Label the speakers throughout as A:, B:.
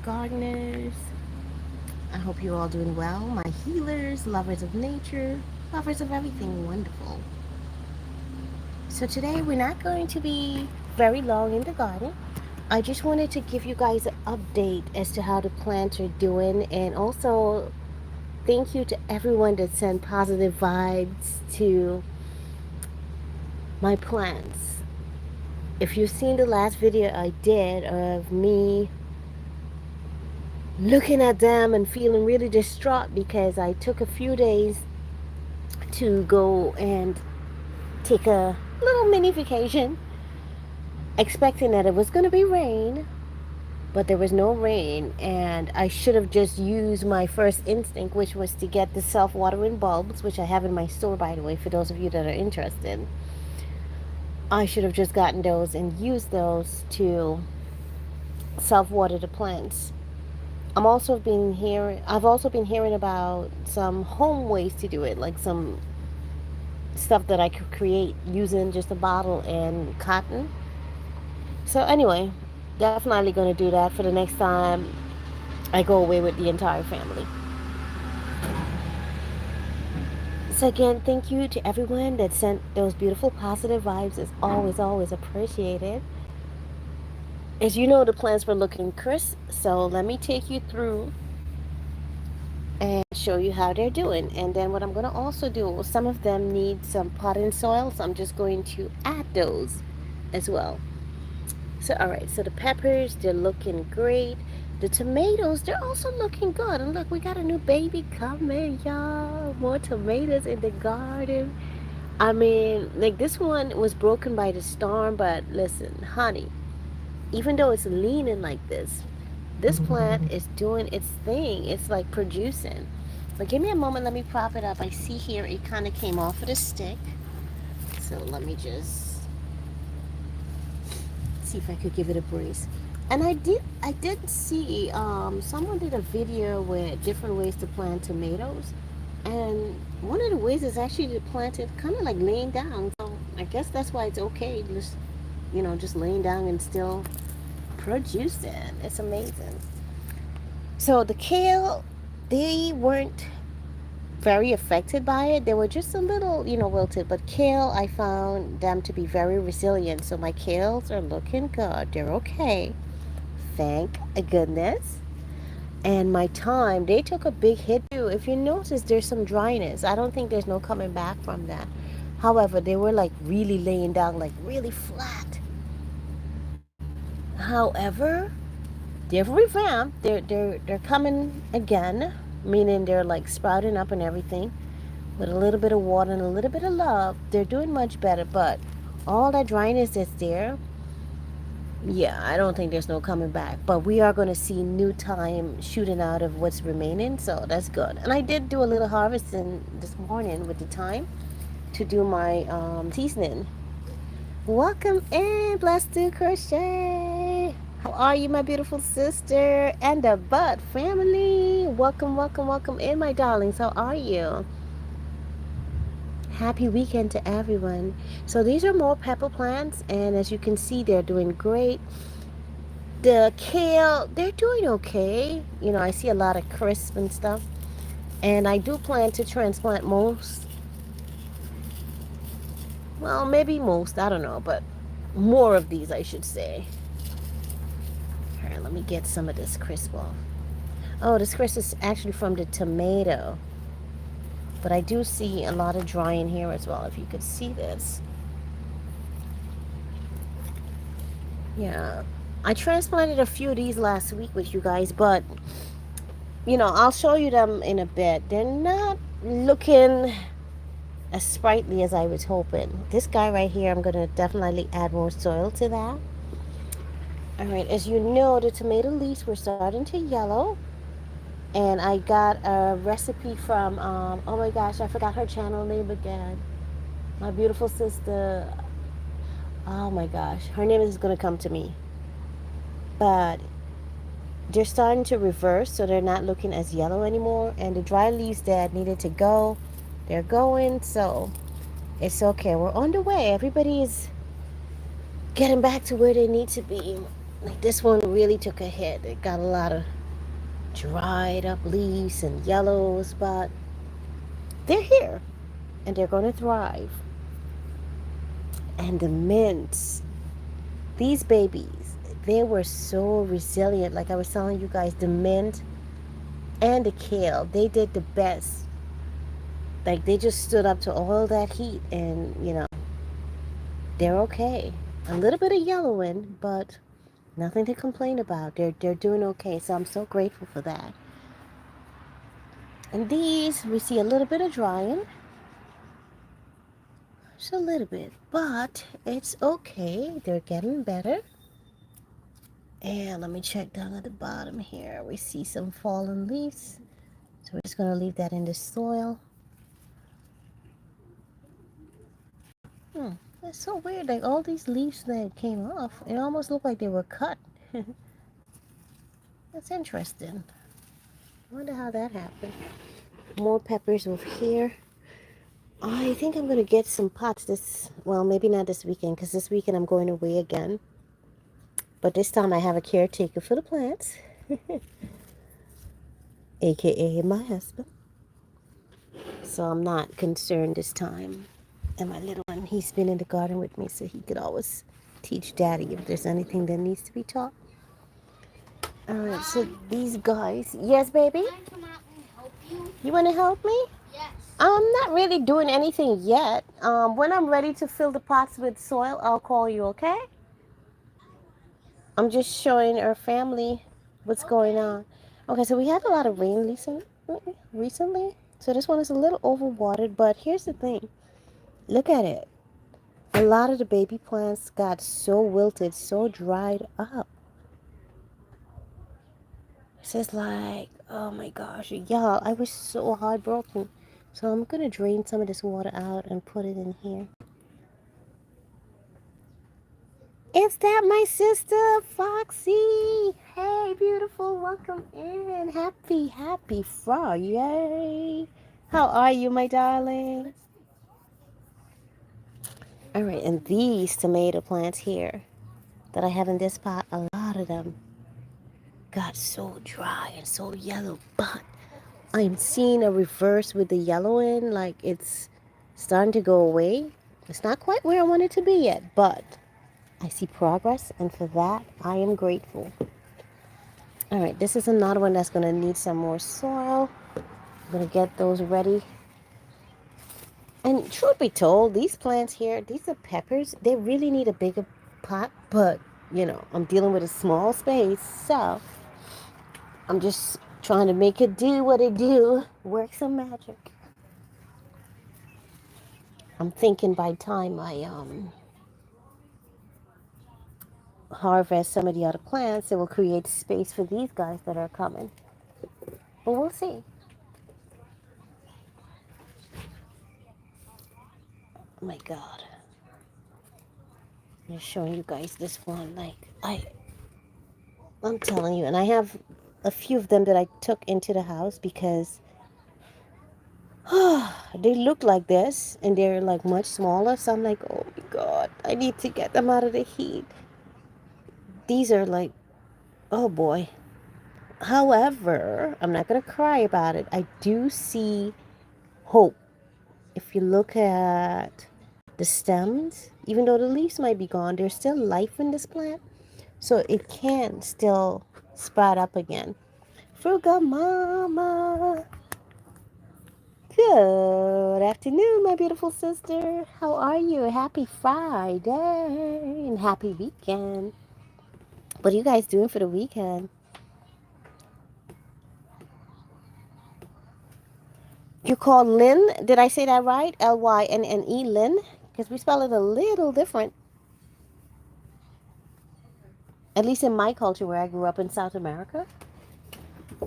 A: gardeners. I hope you're all doing well. My healers, lovers of nature, lovers of everything wonderful. So today we're not going to be very long in the garden. I just wanted to give you guys an update as to how the plants are doing, and also thank you to everyone that sent positive vibes to my plants. If you've seen the last video I did of me looking at them and feeling really distraught because I took a few days to go and take a little mini vacation, expecting that it was going to be rain, but there was no rain, and I should have just used my first instinct, which was to get the self-watering bulbs, which I have in my store, by the way, for those of you that are interested. I should have just gotten those and used those to self-water the plants. I've also been hearing about some home ways to do it, like some stuff that I could create using just a bottle and cotton. So anyway, definitely going to do that for the next time I go away with the entire family. So again, thank you to everyone that sent those beautiful positive vibes. It's always appreciated. As you know, the plants were looking crisp, so let me take you through and show you how they're doing. And then what I'm going to also do, some of them need some potting soil, so I'm just going to add those as well. So all right, so the peppers, they're looking great. The tomatoes, they're also looking good. And look, we got a new baby coming, y'all. More tomatoes in the garden. I mean, like, this one was broken by the storm, but listen, honey, even though it's leaning like this plant is doing its thing. It's like producing. But give me a moment, let me prop it up. I see here it kind of came off of the stick. So let me just see if I could give it a brace. And I did see someone did a video with different ways to plant tomatoes, and one of the ways is actually to plant it kind of like laying down. So I guess that's why it's okay, just laying down and still producing. It's amazing. So the kale, they weren't very affected by it. They were just a little, wilted. But kale, I found them to be very resilient. So my kales are looking good. They're okay. Thank goodness. And my thyme, they took a big hit too. If you notice, there's some dryness. I don't think there's no coming back from that. However, they were like really laying down, like really flat. However, they've revamped. They're coming again, meaning they're like sprouting up and everything with a little bit of water and a little bit of love. They're doing much better, but all that dryness that's there, yeah, I don't think there's no coming back. But we are going to see new thyme shooting out of what's remaining, so that's good. And I did do a little harvesting this morning with the thyme to do my seasoning. Welcome in, Blessed to Crochet. How are you, my beautiful sister and the Bud family? Welcome in, my darlings. How are you? Happy weekend to everyone. So these are more pepper plants, and as you can see, they're doing great. The kale, they're doing okay. I see a lot of crisp and stuff. And I do plan to transplant most. Well, maybe most, I don't know, but more of these, I should say. All right, let me get some of this crisp off. Oh, this crisp is actually from the tomato. But I do see a lot of drying here as well, if you could see this. Yeah. I transplanted a few of these last week with you guys, but, I'll show you them in a bit. They're not looking as sprightly as I was hoping. This guy right here, I'm going to definitely add more soil to that. All right, as you know, the tomato leaves were starting to yellow. And I got a recipe from, oh my gosh, I forgot her channel name again. My beautiful sister. Oh my gosh, her name is going to come to me. But they're starting to reverse, so they're not looking as yellow anymore. And the dry leaves that needed to go, they're going, so it's okay. We're on the way. Everybody is getting back to where they need to be. Like this one really took a hit. It got a lot of dried up leaves and yellows, but they're here and they're going to thrive. And the mints, these babies, they were so resilient. Like I was telling you guys, the mint and the kale, they did the best. Like they just stood up to all that heat, and they're okay. A little bit of yellowing, but nothing to complain about. They're doing okay. So I'm so grateful for that. And these, we see a little bit of drying. Just a little bit, but it's okay. They're getting better. And let me check down at the bottom here. We see some fallen leaves. So we're just going to leave that in the soil. That's so weird. Like all these leaves that came off, it almost looked like they were cut. That's interesting. I wonder how that happened. More peppers over here. I think I'm going to get some pots well, maybe not this weekend, because this weekend I'm going away again. But this time I have a caretaker for the plants, aka my husband. So I'm not concerned this time. And my little one, he's been in the garden with me, so he could always teach daddy if there's anything that needs to be taught. Alright, so these guys. Yes, baby?
B: Can I come out and help you?
A: You want to help me?
B: Yes.
A: I'm not really doing anything yet. When I'm ready to fill the pots with soil, I'll call you, okay? I'm just showing our family what's going on. Okay, so we had a lot of rain recently. So this one is a little overwatered, but here's the thing. Look at it. A lot of the baby plants got so wilted, so dried up. It's just like, oh my gosh, y'all, I was so heartbroken. So I'm going to drain some of this water out and put it in here. Is that my sister, Foxy? Hey, beautiful, welcome in. Happy Friday. How are you, my darling? All right, and these tomato plants here that I have in this pot, a lot of them got so dry and so yellow, but I'm seeing a reverse with the yellowing, like it's starting to go away. It's not quite where I want it to be yet, but I see progress, and for that, I am grateful. All right, this is another one that's going to need some more soil. I'm going to get those ready. And truth be told, these plants here, these are peppers. They really need a bigger pot, but, I'm dealing with a small space, so I'm just trying to make it do what it do. Work some magic. I'm thinking by the time I harvest some of the other plants, it will create space for these guys that are coming. But we'll see. Oh my God. I'm just showing you guys this one. Like, I'm telling you, and I have a few of them that I took into the house because they look like this and they're like much smaller. So I'm like, oh my God, I need to get them out of the heat. These are like, oh boy. However, I'm not going to cry about it. I do see hope. If you look at the stems, even though the leaves might be gone, there's still life in this plant. So it can still sprout up again. Fruga Mama. Good afternoon, my beautiful sister. How are you? Happy Friday and happy weekend. What are you guys doing for the weekend? You call Lynn? Did I say that right? Lynne, Lynn? Because we spell it a little different. At least in my culture where I grew up in South America.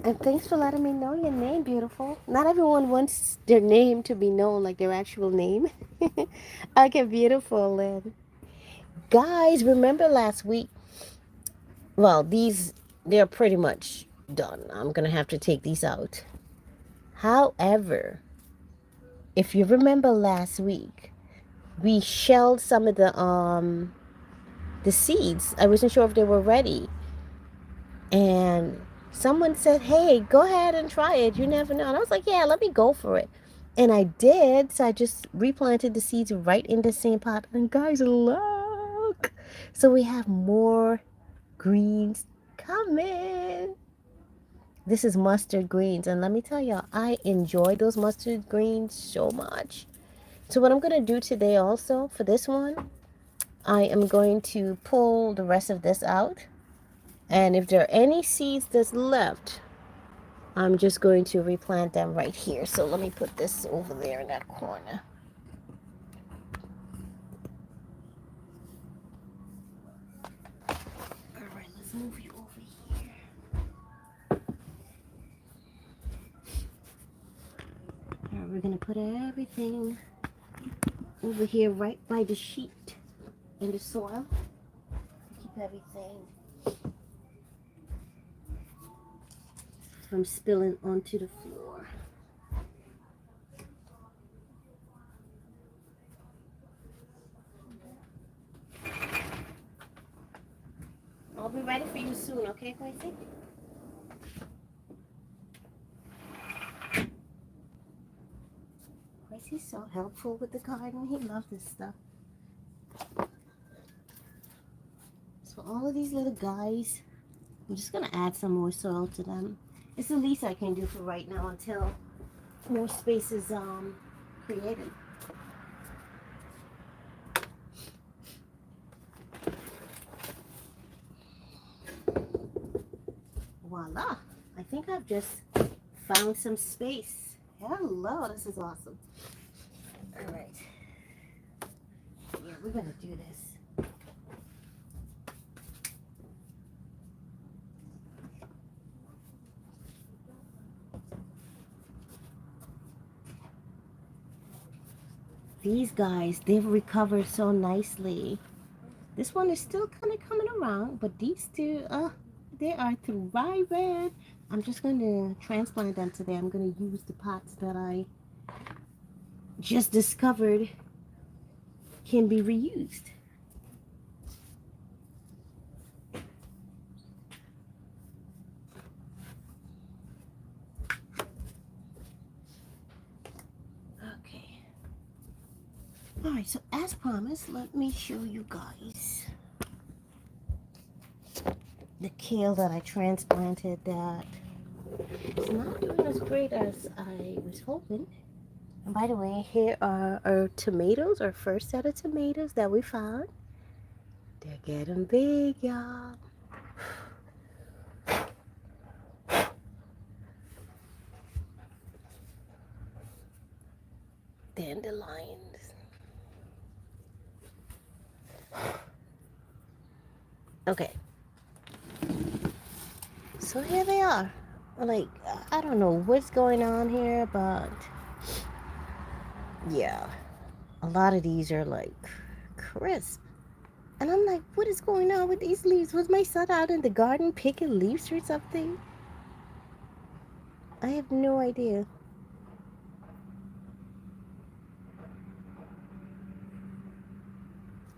A: And thanks for letting me know your name, beautiful. Not everyone wants their name to be known like their actual name. Okay, beautiful, Lynn. Guys, remember last week? Well, they're pretty much done. I'm going to have to take these out. However, if you remember last week, we shelled some of the the seeds. I wasn't sure if they were ready. And someone said, hey, go ahead and try it. You never know. And I was like, yeah, let me go for it. And I did. So I just replanted the seeds right in the same pot. And guys, look. So we have more greens coming. This is mustard greens. And let me tell y'all, I enjoy those mustard greens so much. So what I'm going to do today also for this one, I am going to pull the rest of this out. And if there are any seeds that's left, I'm just going to replant them right here. So let me put this over there in that corner. All right, let's move you over here. All right, we're going to put everything over here right by the sheet in the soil. Keep everything from spilling onto the floor. I'll be ready for you soon, okay, Quincy? Quincy's so helpful with the garden. He loves this stuff. So all of these little guys, I'm just going to add some more soil to them. It's the least I can do for right now until more space is created. Voila. I think I've just found some space. Hello, this is awesome. All right. Yeah, we're going to do this. These guys, they've recovered so nicely. This one is still kind of coming around, but these two, they are thriving. I'm just going to transplant them today. I'm going to use the pots that I just discovered can be reused. Okay. All right, so as promised, let me show you guys the kale that I transplanted that is not doing as great as I was hoping. And by the way, here are our tomatoes, our first set of tomatoes that we found. They're getting big, y'all. Dandelions. Okay. So here they are. Like, I don't know what's going on here, but yeah. A lot of these are like crisp. And I'm like, what is going on with these leaves? Was my son out in the garden picking leaves or something? I have no idea.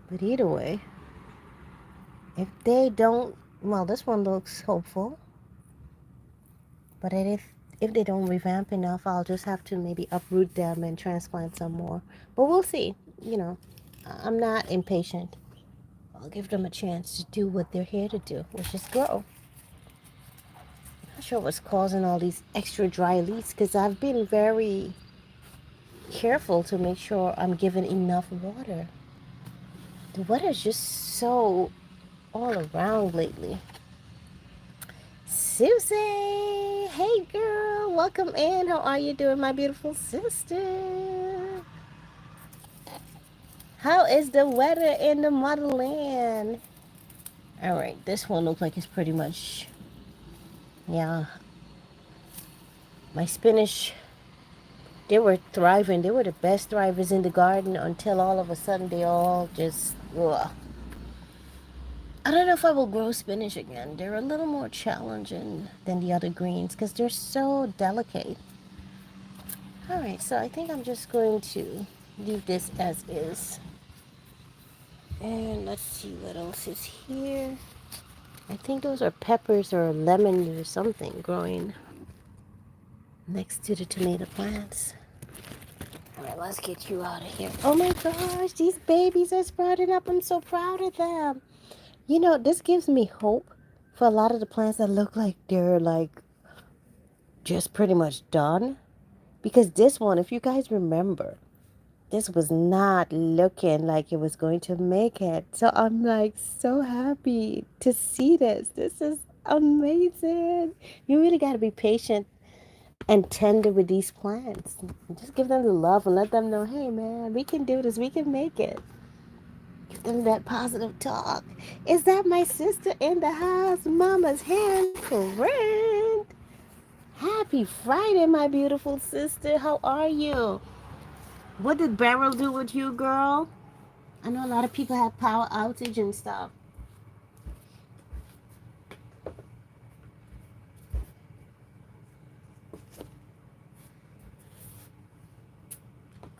A: But either way, if they don't, well, this one looks hopeful. But if they don't revamp enough, I'll just have to maybe uproot them and transplant some more. But we'll see. You know, I'm not impatient. I'll give them a chance to do what they're here to do, which is grow. Not sure what's causing all these extra dry leaves because I've been very careful to make sure I'm giving enough water. The weather's just so all around lately. Susie, hey girl, welcome in. How are you doing, my beautiful sister? How is the weather in the motherland? All right, this one looks like it's pretty much, yeah. My spinach, they were thriving. They were the best thrivers in the garden until all of a sudden they all just, ugh. I don't know if I will grow spinach again. They're a little more challenging than the other greens because they're so delicate. All right, so I think I'm just going to leave this as is. And let's see what else is here. I think those are peppers or lemons or something growing next to the tomato plants. All right, let's get you out of here. Oh my gosh, these babies are sprouting up. I'm so proud of them. You know, this gives me hope for a lot of the plants that look like they're like just pretty much done. Because this one, if you guys remember, this was not looking like it was going to make it. So I'm like so happy to see this. This is amazing. You really got to be patient and tender with these plants. Just give them the love and let them know, hey man, we can do this. We can make it. Give them that positive talk. Is that my sister in the house? Mama's hand friend. Happy Friday, my beautiful sister. How are you? What did Beryl do with you, girl? I know a lot of people have power outage and stuff.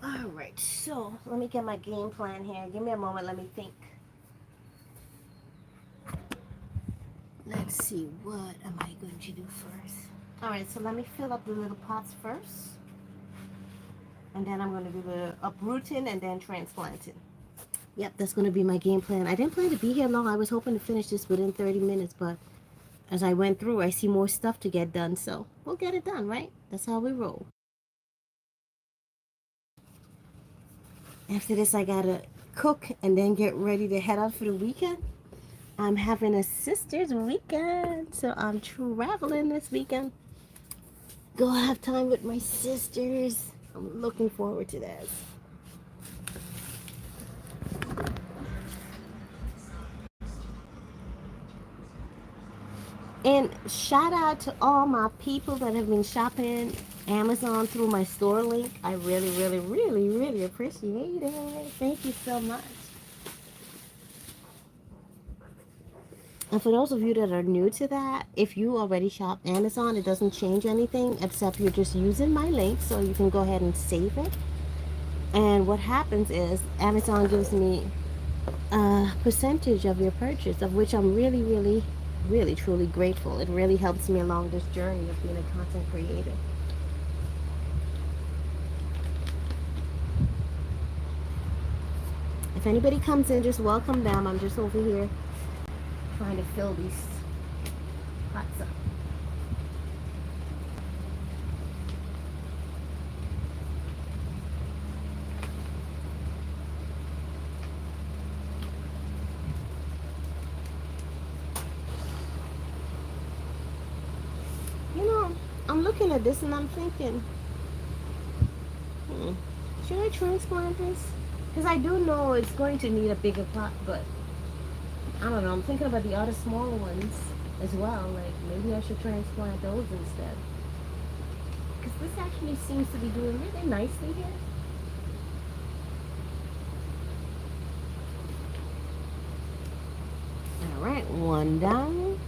A: All right, so let me get my game plan here. Give me a moment. Let me think. Let's see. What am I going to do first? All right, so let me fill up the little pots first. And then I'm going to do the uprooting and then transplanting. Yep, that's going to be my game plan. I didn't plan to be here long. I was hoping to finish this within 30 minutes, but as I went through, I see more stuff to get done, so we'll get it done, right? That's how we roll. After this, I gotta cook and then get ready to head out for the weekend. I'm having a sister's weekend, so I'm traveling this weekend. Go have time with my sisters. I'm looking forward to this. And shout out to all my people that have been shopping Amazon through my store link. I really, really, really, really appreciate it. Thank you so much. And for those of you that are new to that, if you already shop Amazon, it doesn't change anything except you're just using my link, so you can go ahead and save it. And what happens is Amazon gives me a percentage of your purchase, of which I'm really, really, really, truly grateful. It really helps me along this journey of being a content creator. If anybody comes in, just welcome them. I'm just over here trying to fill these pots up. You know, I'm looking at this and I'm thinking, should I transplant this? Because I do know it's going to need a bigger pot, but I don't know. I'm thinking about the other smaller ones as well. Like, maybe I should transplant those instead. Because this actually seems to be doing really nicely here. Alright, one down.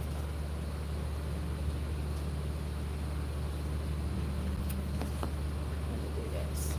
A: Let me do this.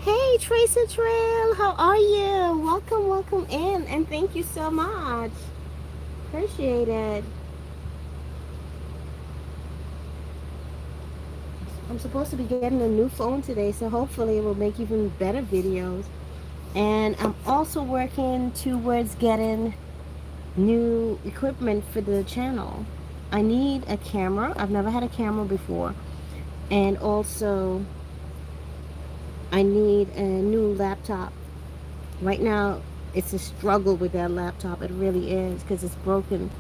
A: Hey, Tracer Trail, how are you? Welcome, welcome in, and thank you so much. Appreciate it. I'm supposed to be getting a new phone today, so hopefully it will make even better videos. And I'm also working towards getting new equipment for the channel. I need a camera. I've never had a camera before. And also, I need a new laptop. Right now, it's a struggle with that laptop. It really is, because it's broken.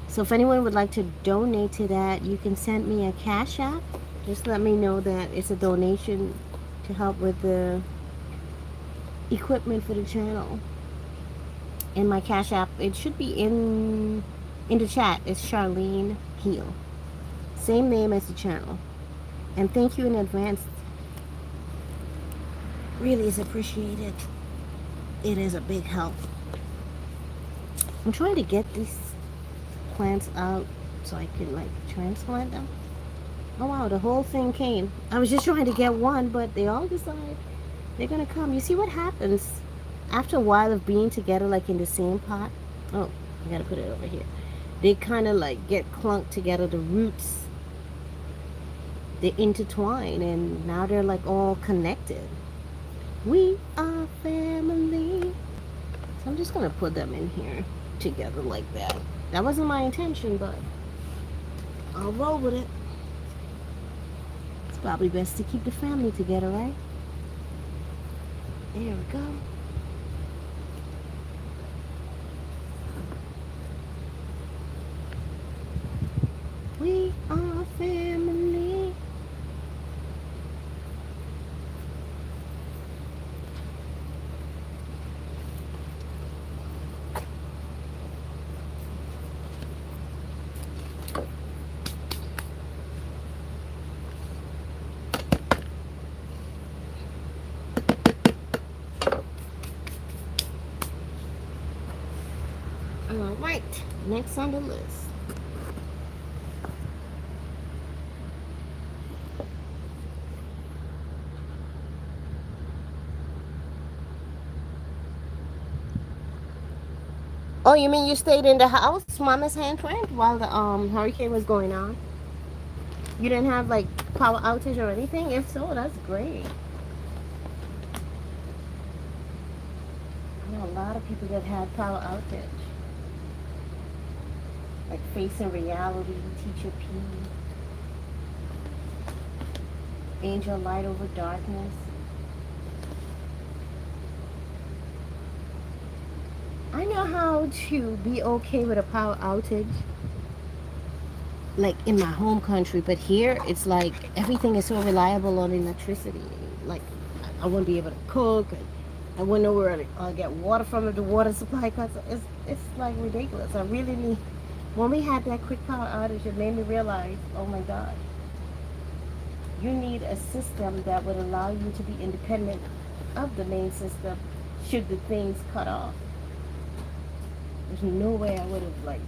A: So if anyone would like to donate to that, you can send me a Cash App. Just let me know that it's a donation to help with the equipment for the channel. In my Cash App, it should be in the chat. It's Charlene Heal. Same name as the channel. And thank you in advance. Really is appreciated. It is a big help. I'm trying to get these plants out so I can like transplant them. Oh wow, the whole thing came. I was just trying to get one, but they all decide they're gonna come. You see what happens after a while of being together, like in the same pot? Oh, I gotta put it over here. They kind of like get clunked together. The roots, they intertwine, and now they're like all connected. We are family. So I'm just gonna put them in here together like that. That wasn't my intention, but I'll roll with it. It's probably best to keep the family together, right? There we go. We are family. All right, next on the list. Oh, you mean you stayed in the house, Mama's handprint, while the hurricane was going on? You didn't have like power outage or anything? If so, that's great. I know a lot of people that had power outage, like Facing Reality, Teacher P, Angel Light Over Darkness. I know how to be okay with a power outage, like in my home country, but here it's like everything is so reliable on electricity. Like I wouldn't be able to cook. I wouldn't know where to get water from if the water supply cuts. It's like ridiculous. I really need. When we had that quick power outage, it made me realize, oh my God, you need a system that would allow you to be independent of the main system should the things cut off. There's no way I would have like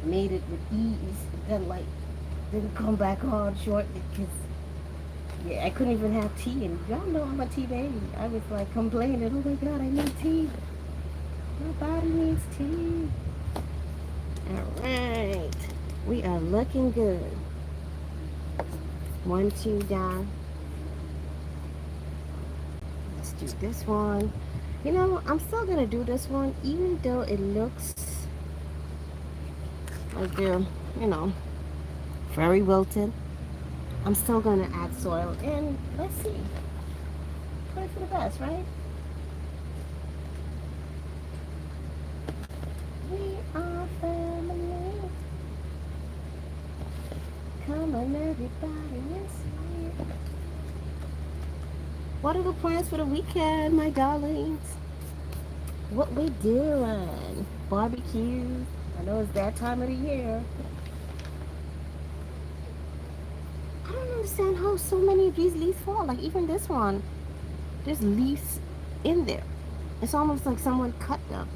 A: made it with ease. Then like didn't come back on shortly because yeah, I couldn't even have tea. And y'all know I'm a tea baby. I was like complaining, oh my God, I need tea. My body needs tea. All right, we are looking good. 1, 2 down. Let's do this one. You know, I'm still gonna do this one, even though it looks like they're, you know, very wilted. I'm still gonna add soil and let's see. Pray for the best, right? We are family. Come on, everybody, let's see it. What are the plans for the weekend, my darlings? What we doing? Barbecues. I know it's that time of the year. I don't understand how so many of these leaves fall. Like even this one, there's leaves in there. It's almost like someone cut them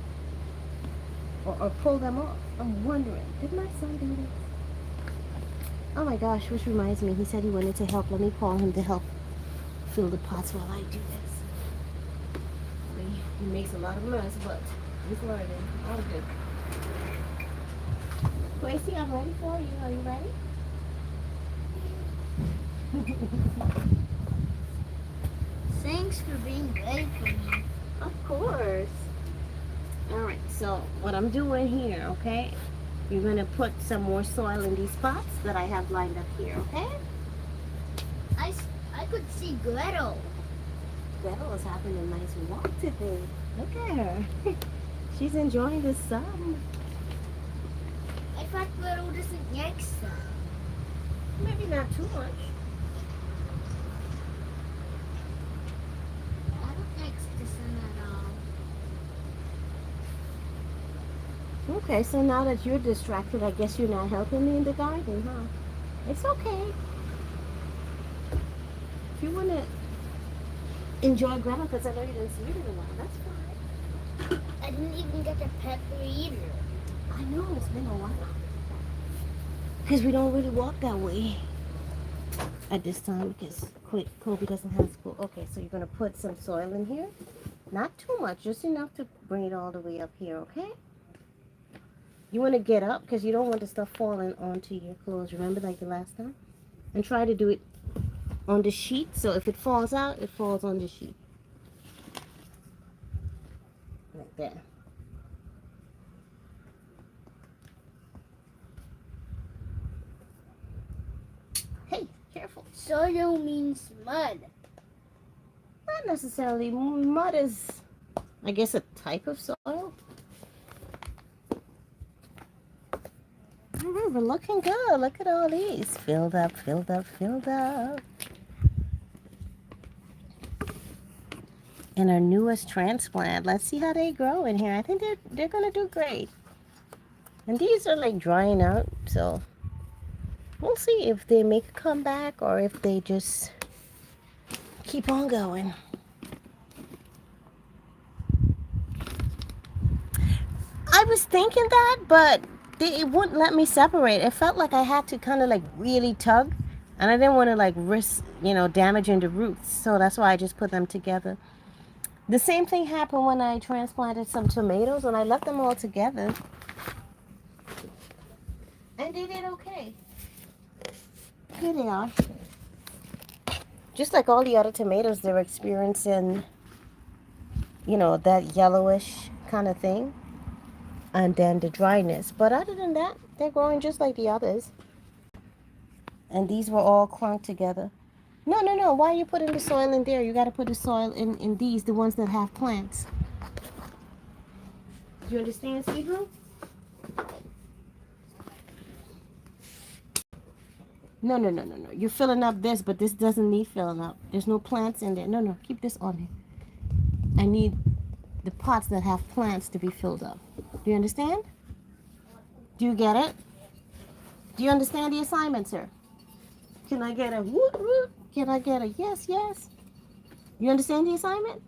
A: or pulled them off. I'm wondering, did my son do this? Oh my gosh, which reminds me, he said he wanted to help. Let me call him to help fill the pots while I do this. He makes a lot of mess, but he's learning. All good. Gracie, I'm ready for you. Are you ready?
B: Thanks for being ready for me.
A: Of course. All right, so what I'm doing here, okay? You're gonna put some more soil in these pots that I have lined up here, okay?
B: I could see Gretel.
A: Gretel is having a nice walk today. Look at her. She's enjoying the sun.
B: I thought Gretel doesn't like sun.
A: Maybe not too much.
B: I don't like the sun at all.
A: Okay, so now that you're distracted, I guess you're not helping me in the garden, huh? It's okay. If you want to enjoy grandma, because I know you didn't see it in a while, that's fine.
B: I didn't even get a pepper either.
A: I know it's been a while. Because we don't really walk that way at this time because Kobe doesn't have school. Okay, so you're going to put some soil in here. Not too much, just enough to bring it all the way up here, okay? You want to get up because you don't want the stuff falling onto your clothes. Remember like the last time? And try to do it on the sheet. So if it falls out, it falls on the sheet. Like that. Hey, careful.
B: Soil means mud.
A: Not necessarily. Mud is, I guess, a type of soil. We're looking good. Look at all these. Filled up, filled up, filled up. And our newest transplant. Let's see how they grow in here. I think they're gonna do great. And these are like drying out, so we'll see if they make a comeback or if they just keep on going. I was thinking that, but it wouldn't let me separate. It felt like I had to kind of like really tug, and I didn't want to like risk, damaging the roots. So that's why I just put them together. The same thing happened when I transplanted some tomatoes and I left them all together. And they did okay. Here they are. Just like all the other tomatoes, they're experiencing, that yellowish kind of thing. And then the dryness. But other than that, they're growing just like the others. And these were all clunked together. No, no, no. Why are you putting the soil in there? You got to put the soil in these, the ones that have plants. Do you understand, Hebrew? No, no, no, no, no. You're filling up this, but this doesn't need filling up. There's no plants in there. No, no. Keep this on here. I need the pots that have plants to be filled up. Do you understand? Do you get it? Do you understand the assignment, sir? Can I get a whoop whoop? Can I get a yes, yes? You understand the assignment?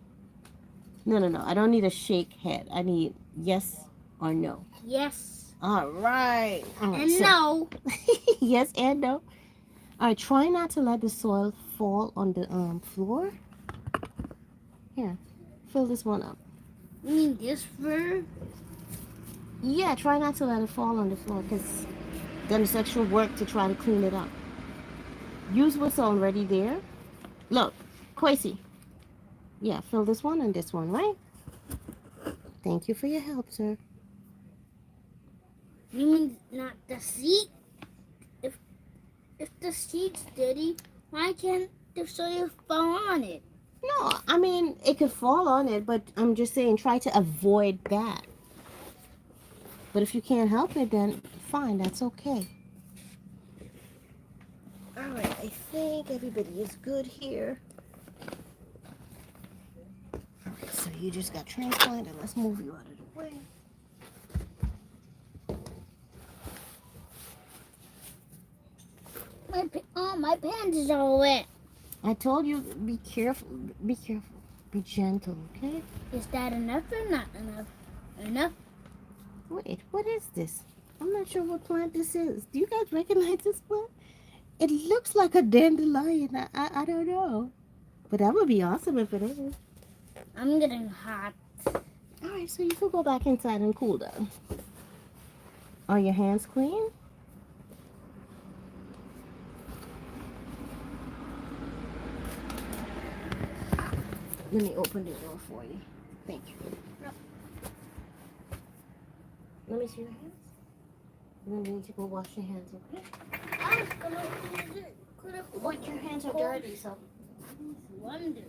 A: No, no, no. I don't need a shake head. I need yes or no.
B: Yes.
A: All right. All right,
B: And no.
A: Yes and no. All right. Try not to let the soil fall on the floor. Here, fill this one up.
B: You mean this fur?
A: Yeah. Try not to let it fall on the floor because then it's extra work to try to clean it up. Use what's already there. Look, Quasi. Yeah, fill this one and this one, right? Thank you for your help, sir.
B: You mean not the seed? If the seed's dirty, why can't the soil fall on it?
A: No, I mean, it could fall on it, but I'm just saying try to avoid that. But if you can't help it, then fine, that's okay. All right, I think everybody is good here. Okay, so you just got transplanted. Let's move you out of the way.
B: My pants is all wet.
A: I told you, be careful, be careful, be gentle, okay?
B: Is that enough or not enough? Enough?
A: Wait, what is this? I'm not sure what plant this is. Do you guys recognize this plant? It looks like a dandelion. I don't know. But that would be awesome if it is.
B: I'm getting hot.
A: Alright, so you can go back inside and cool down. Are your hands clean? Let me open the door for you. Thank you. Let me see your hands. You're gonna need to go wash your hands, okay? But your hands are dirty, so.
B: Wonder.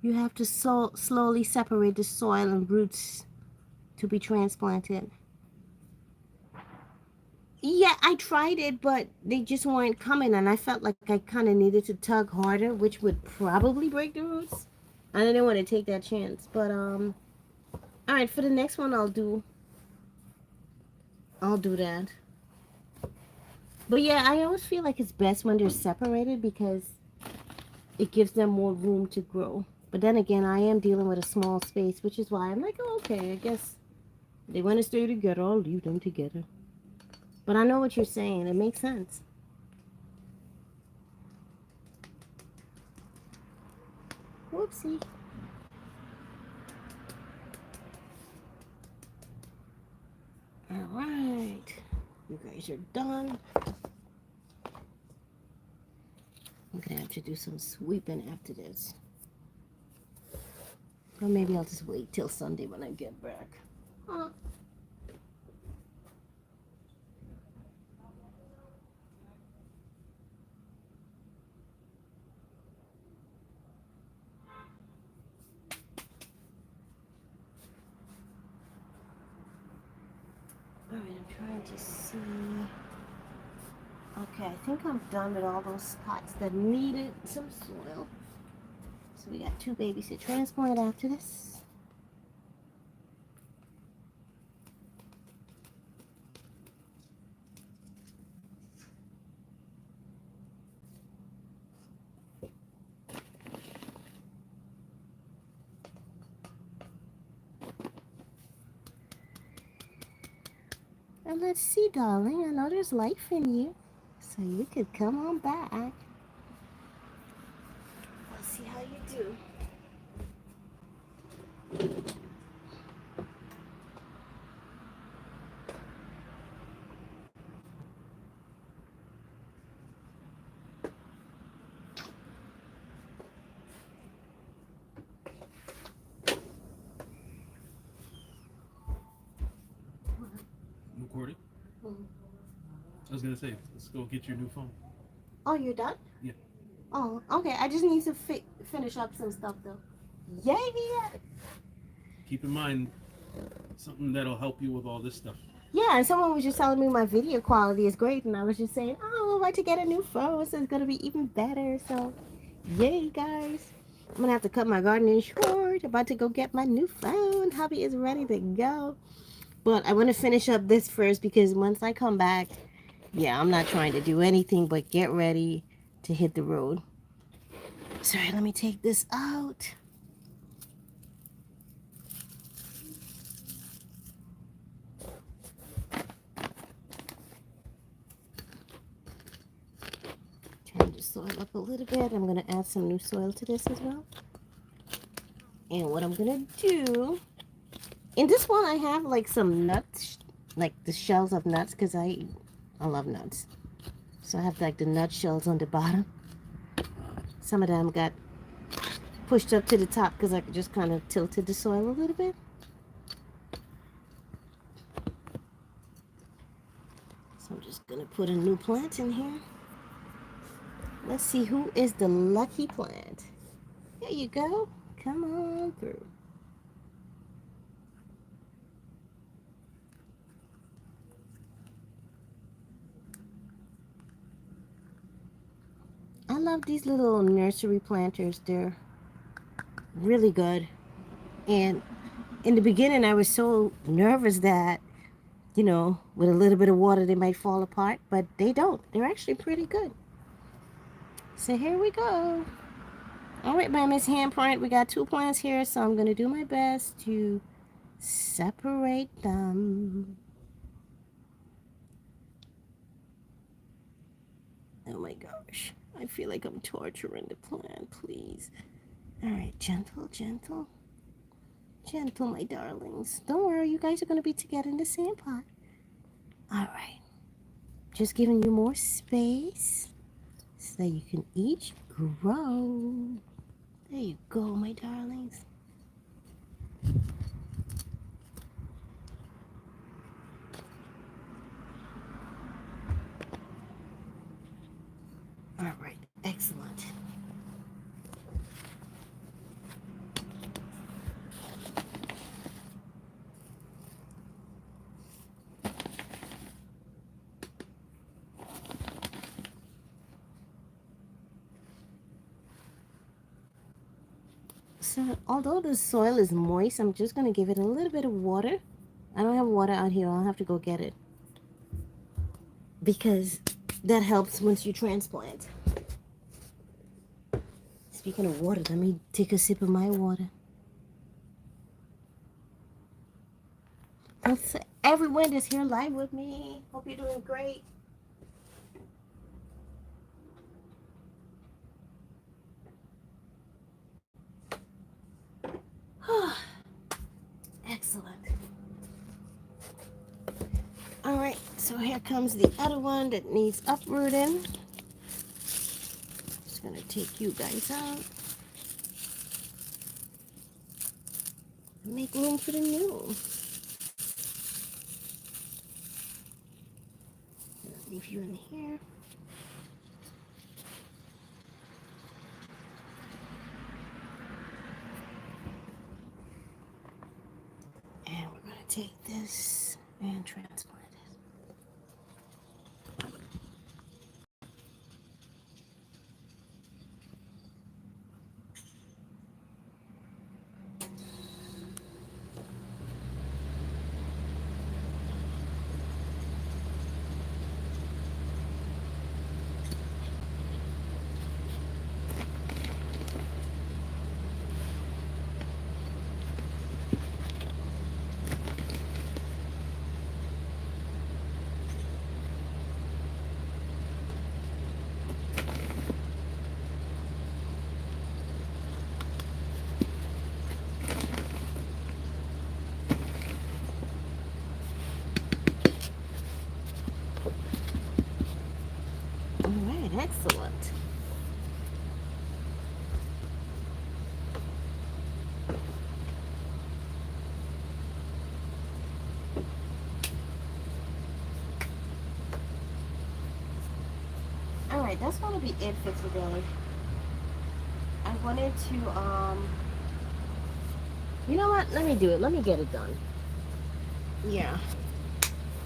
A: You have to slowly separate the soil and roots to be transplanted. Yeah, I tried it, but they just weren't coming, and I felt like I kind of needed to tug harder, which would probably break the roots. I didn't want to take that chance, but all right, for the next one, I'll do that. But yeah, I always feel like it's best when they're separated because it gives them more room to grow. But then again, I am dealing with a small space, which is why I'm like, oh, okay, I guess they want to stay together. I'll leave them together. But I know what you're saying. It makes sense. Whoopsie. All right. You guys are done. I'm going to have to do some sweeping after this. Or maybe I'll just wait till Sunday when I get back. Huh. All right, I'm trying to see. Okay, I think I'm done with all those spots that needed some soil. So we got 2 babies to transplant after this. And let's see, darling. I know there's life in you. So you could come on back. Let's see how you do.
C: Recording? I was gonna say, let's go get your new phone.
A: Oh, you're done?
C: Yeah.
A: Oh, okay. I just need to finish up some stuff, though. Yeah.
C: Keep in mind something that'll help you with all this stuff.
A: Yeah, and someone was just telling me my video quality is great, and I was just saying, oh, I'm about to get a new phone, so it's going to be even better. So, yay, guys. I'm going to have to cut my gardening short. About to go get my new phone. Hubby is ready to go. But I want to finish up this first because once I come back, yeah, I'm not trying to do anything but get ready to hit the road. Sorry, let me take this out. Change the soil up a little bit. I'm going to add some new soil to this as well. And what I'm going to do, in this one I have like some nuts, like the shells of nuts, because I love nuts. So I have like the nut shells on the bottom. Some of them got pushed up to the top because I just kind of tilted the soil a little bit. So I'm just going to put a new plant in here. Let's see who is the lucky plant. There you go. Come on through. I love these little nursery planters. They're really good. And in the beginning, I was so nervous that, with a little bit of water, they might fall apart, but they don't. They're actually pretty good. So here we go. All right, by Miss Handprint, we got 2 plants here, so I'm going to do my best to separate them. Oh my gosh. I feel like I'm torturing the plant, please. All right, gentle, gentle. Gentle, my darlings. Don't worry, you guys are going to be together in the same pot. All right. Just giving you more space so that you can each grow. There you go, my darlings. All right, excellent. So although the soil is moist, I'm just gonna give it a little bit of water. I don't have water out here. I'll have to go get it because that helps once you transplant. Speaking of water, let me take a sip of my water. Thanks to everyone that's here live with me. Hope you're doing great. Excellent. All right, so here comes the other one that needs uprooting. Just gonna take you guys out and make room for the new. Leave you in here. And we're gonna take this and transplant it. All right, excellent. All right, that's gonna be it for today. I wanted to, you know what? Let me do it. Let me get it done. Yeah.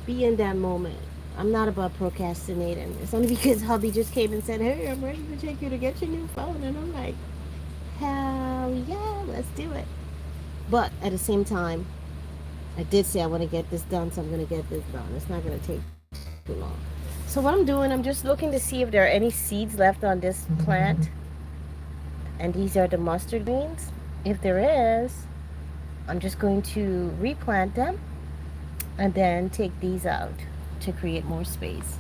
A: Be in that moment. I'm not about procrastinating. It's only because hubby just came and said, "Hey, I'm ready to take you to get your new phone," and I'm like, "Hell yeah, let's do it." But at the same time, I did say I want to get this done, so I'm gonna get this done. It's not gonna take too long. So what I'm doing, I'm just looking to see if there are any seeds left on this plant, and these are the mustard beans. If there is, I'm just going to replant them and then take these out to create more space.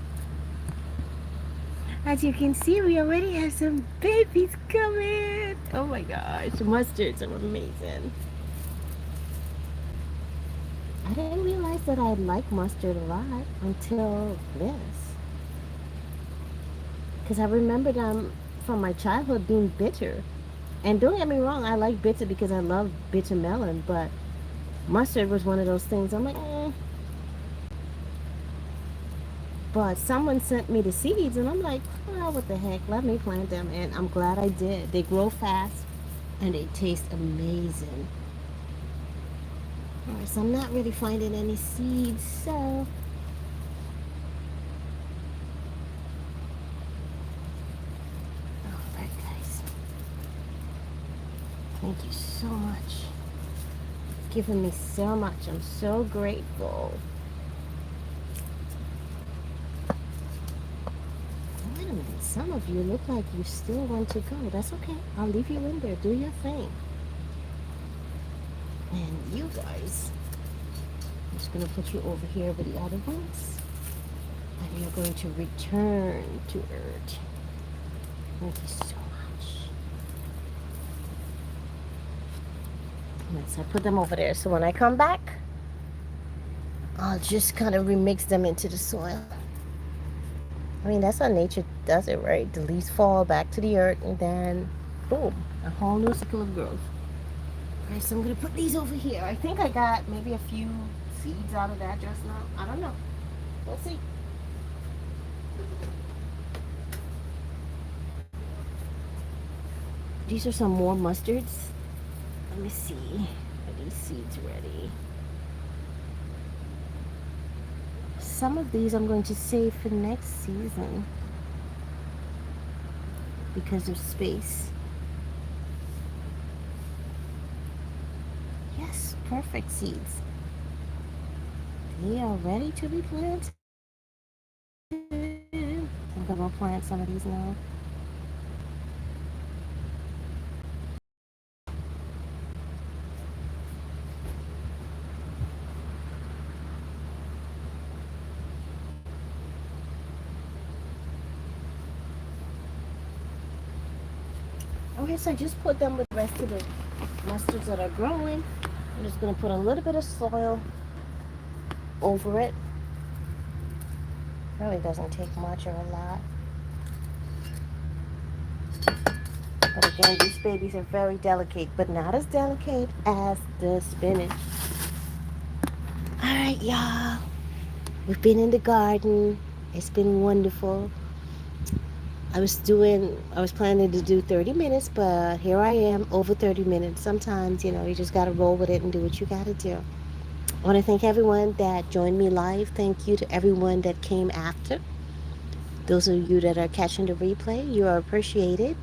A: As you can see, we already have some babies coming. Oh my gosh, mustards are amazing. I didn't realize that I like mustard a lot until this. Because I remember them from my childhood being bitter. And don't get me wrong, I like bitter because I love bitter melon, but mustard was one of those things I'm like, But someone sent me the seeds, and I'm like, oh, what the heck? Let me plant them, and I'm glad I did. They grow fast, and they taste amazing. All right, so I'm not really finding any seeds, so all right, guys. Thank you so much. Giving me so much. I'm so grateful. Wait a minute. Some of you look like you still want to go. That's okay. I'll leave you in there. Do your thing. And you guys, I'm just going to put you over here with the other ones. And you're going to return to Earth. Thank you so much. So I put them over there. So when I come back, I'll just kind of remix them into the soil. I mean, that's how nature does it, right? The leaves fall back to the earth, and then, boom, a whole new cycle of growth. All right, so I'm going to put these over here. I think I got maybe a few seeds out of that just now. I don't know. We'll see. These are some more mustards. Let me see. Are these seeds ready? Some of these I'm going to save for next season because of space. perfect seeds. They are ready to be planted. I'm gonna go plant some of these now. Okay, so I just put them with the rest of the mustards that are growing. I'm just gonna put a little bit of soil over it. Really doesn't take much or a lot. But again, these babies are very delicate, but not as delicate as the spinach. All right, y'all. We've been in the garden. It's been wonderful. I was planning to do 30 minutes, but here I am over 30 minutes. Sometimes, you just got to roll with it and do what you got to do. I want to thank everyone that joined me live. Thank you to everyone that came after. Those of you that are catching the replay, you are appreciated.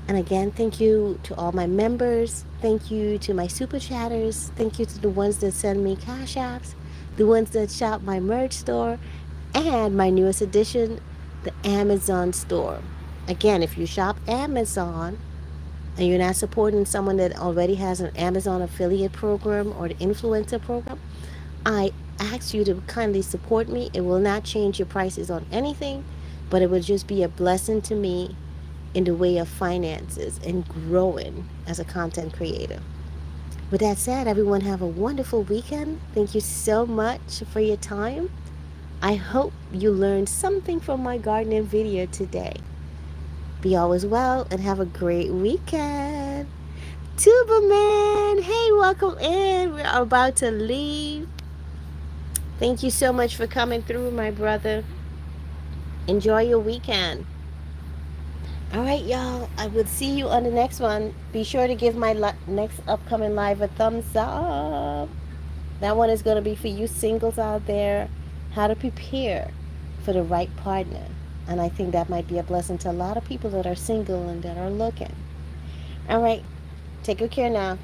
A: And again, thank you to all my members. Thank you to my super chatters. Thank you to the ones that send me cash apps, the ones that shop my merch store, and my newest addition, the Amazon store. Again, if you shop Amazon and you're not supporting someone that already has an Amazon affiliate program or the influencer program, I ask you to kindly support me. It will not change your prices on anything, but it will just be a blessing to me in the way of finances and growing as a content creator. With that said, everyone have a wonderful weekend. Thank you so much for your time. I hope you learned something from my gardening video today. Be always well and have a great weekend. Tuberman, hey, welcome in. We're about to leave. Thank you so much for coming through, my brother. Enjoy your weekend. All right, y'all. I will see you on the next one. Be sure to give my next upcoming live a thumbs up. That one is going to be for you singles out there, how to prepare for the right partner. And I think that might be a blessing to a lot of people that are single and that are looking. All right. Take good care now.